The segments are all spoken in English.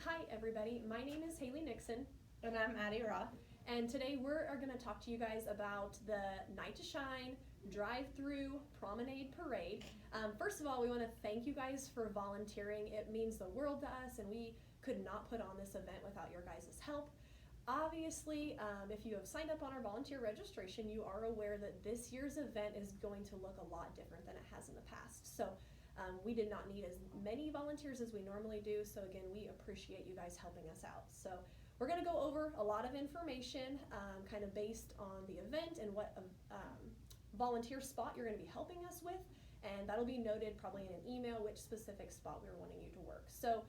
Hi everybody, my name is Haley Nixon. And I'm Addie Roth. And today we're going to talk to you guys about the Night to Shine drive-through promenade parade. First of all, we want to thank you guys for volunteering. It means the world to us, and we could not put on this event without your guys' help. Obviously, if you have signed up on our volunteer registration, you are aware that this year's event is going to look a lot different than it has in the past. So we did not need as many volunteers as we normally do. So again, we appreciate you guys helping us out. So we're going to go over a lot of information kind of based on the event and what volunteer spot you're going to be helping us with. And that'll be noted probably in an email which specific spot we're wanting you to work. So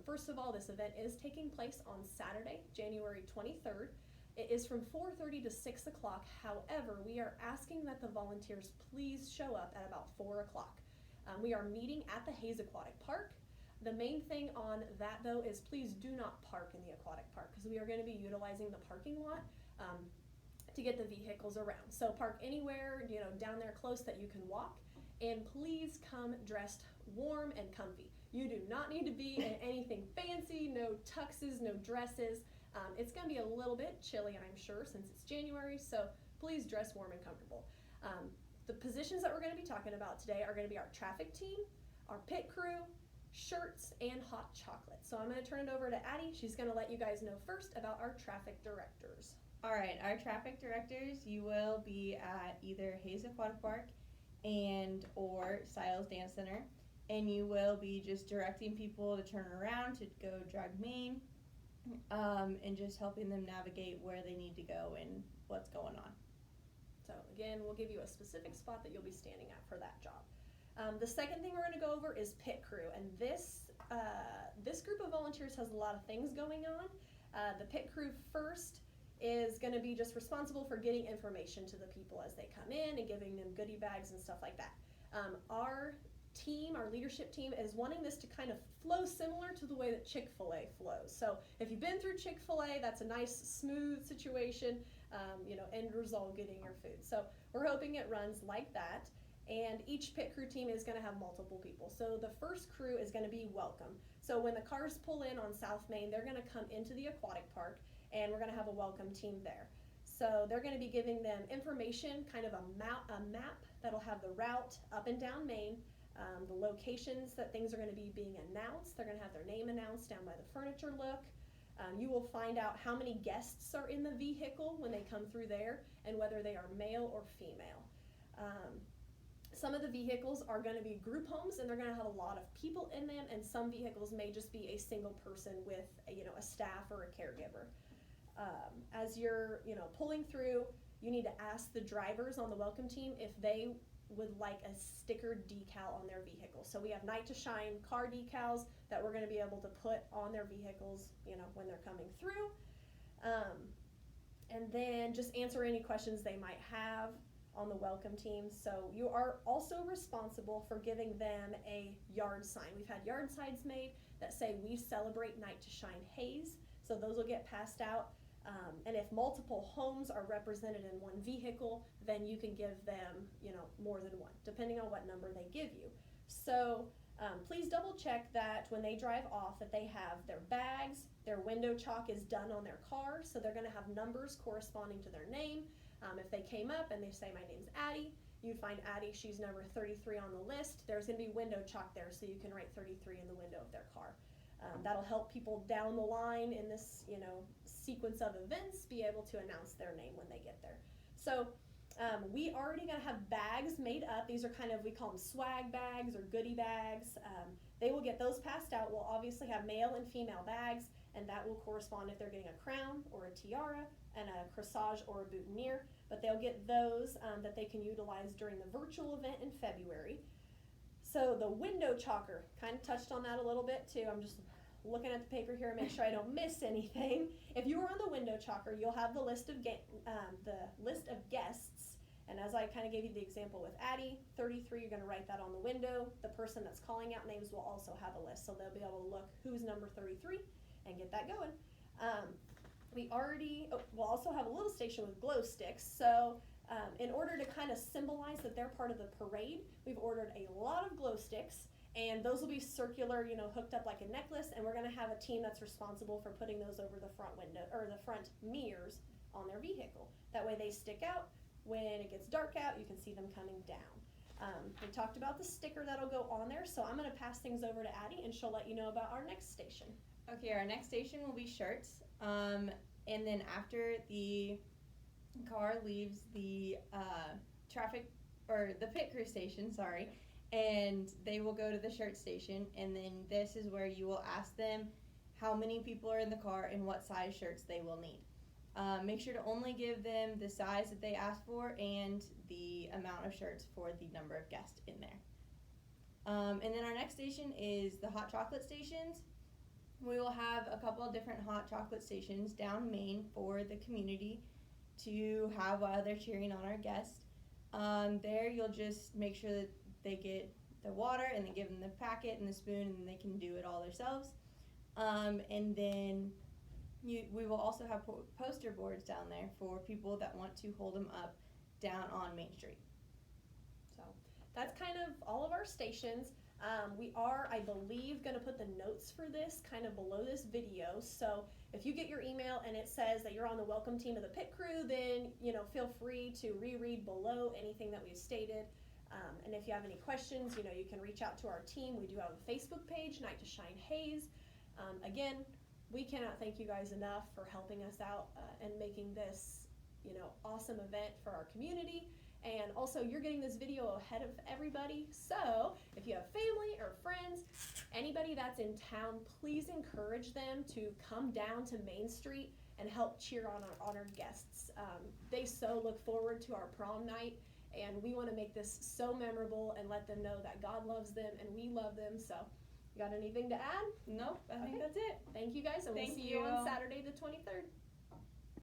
first of all, this event is taking place on Saturday, January 23rd. It is from 4:30 to 6 o'clock. However, we are asking that the volunteers please show up at about 4 o'clock. We are meeting at the Hayes Aquatic Park. The main thing on that though is please do not park in the aquatic park because we are going to be utilizing the parking lot to get the vehicles around. So park anywhere, down there close that you can walk, and please come dressed warm and comfy. You do not need to be in anything fancy, no tuxes, no dresses. It's going to be a little bit chilly, I'm sure, since it's January, so please dress warm and comfortable. The positions that we're going to be talking about today are going to be our traffic team, our pit crew, shirts, and hot chocolate. So I'm going to turn it over to Addie. She's going to let you guys know first about our traffic directors. All right, our traffic directors, you will be at either Hayes Aquatic Park and or Styles Dance Center, and you will be just directing people to turn around to go drag main, and just helping them navigate where they need to go and what's going on. So again, we'll give you a specific spot that you'll be standing at for that job. The second thing we're going to go over is pit crew, and this group of volunteers has a lot of things going on. The pit crew first is going to be just responsible for getting information to the people as they come in and giving them goodie bags and stuff like that. Our leadership team is wanting this to kind of flow similar to the way that Chick-fil-A flows. So if you've been through Chick-fil-A, that's a nice smooth situation, end result getting your food. So we're hoping it runs like that. And each pit crew team is going to have multiple people. So the first crew is going to be welcome. So when the cars pull in on South Main, they're going to come into the aquatic park, and we're going to have a welcome team there. So they're going to be giving them information, kind of a map that'll have the route up and down Main, the locations that things are going to be being announced. They're going to have their name announced down by the furniture look. You will find out how many guests are in the vehicle when they come through there and whether they are male or female. Some of the vehicles are going to be group homes, and they're going to have a lot of people in them, and some vehicles may just be a single person with a staff or a caregiver. As you're pulling through, you need to ask the drivers on the welcome team if they would like a sticker decal on their vehicle. So we have Night to Shine car decals that we're going to be able to put on their vehicles when they're coming through, and then just answer any questions they might have on the welcome team. So you are also responsible for giving them a yard sign. We've had yard signs made that say "We celebrate Night to Shine Hayes," so those will get passed out. And if multiple homes are represented in one vehicle, then you can give them more than one, depending on what number they give you. So please double check that when they drive off that they have their bags, their window chalk is done on their car, so they're going to have numbers corresponding to their name. If they came up and they say, "My name's Addie," you'd find Addie, she's number 33 on the list. There's going to be window chalk there, so you can write 33 in the window of their car. That'll help people down the line in this sequence of events be able to announce their name when they get there. So we already going to have bags made up. These are we call them swag bags or goodie bags. They will get those passed out. We'll obviously have male and female bags, and that will correspond if they're getting a crown or a tiara and a corsage or a boutonniere, but they'll get those that they can utilize during the virtual event in February. So the window chalker, kind of touched on that a little bit too. I'm just looking at the paper here and make sure I don't miss anything. If you were on the window chalker, you'll have the list of guests, and as I kind of gave you the example with Addie, 33, you're going to write that on the window. The person that's calling out names will also have a list, so they'll be able to look who's number 33 and get that going. We'll also have a little station with glow sticks. So in order to kind of symbolize that they're part of the parade, we've ordered a lot of glow sticks, And those will be circular, hooked up like a necklace, and we're going to have a team that's responsible for putting those over the front window or the front mirrors on their vehicle. That way they stick out. When it gets dark out, you can see them coming down. We talked about the sticker that'll go on there, so I'm going to pass things over to Addie, and she'll let you know about our next station. Okay, our next station will be shirts, and then after the car leaves the the pit crew station, and they will go to the shirt station, and then this is where you will ask them how many people are in the car and what size shirts they will need. Make sure to only give them the size that they asked for and the amount of shirts for the number of guests in there. And then our next station is the hot chocolate stations. We will have a couple of different hot chocolate stations down Main for the community to have while they're cheering on our guests. There you'll just make sure that they get the water and then give them the packet and the spoon, and then they can do it all themselves. And then we will also have poster boards down there for people that want to hold them up down on Main Street. So that's kind of all of our stations. We are, I believe, going to put the notes for this kind of below this video. So if you get your email and it says that you're on the welcome team of the pit crew, then feel free to reread below anything that we've stated. And if you have any questions, you can reach out to our team. We do have a Facebook page, Night to Shine Haze. Again, we cannot thank you guys enough for helping us out and making this, awesome event for our community. And also, you're getting this video ahead of everybody. So if you have family or friends, anybody that's in town, please encourage them to come down to Main Street and help cheer on our guests. They so look forward to our prom night, and we want to make this so memorable and let them know that God loves them and we love them. So, you got anything to add? Nope, I think that's it. Thank you guys, and we'll see you on Saturday the 23rd.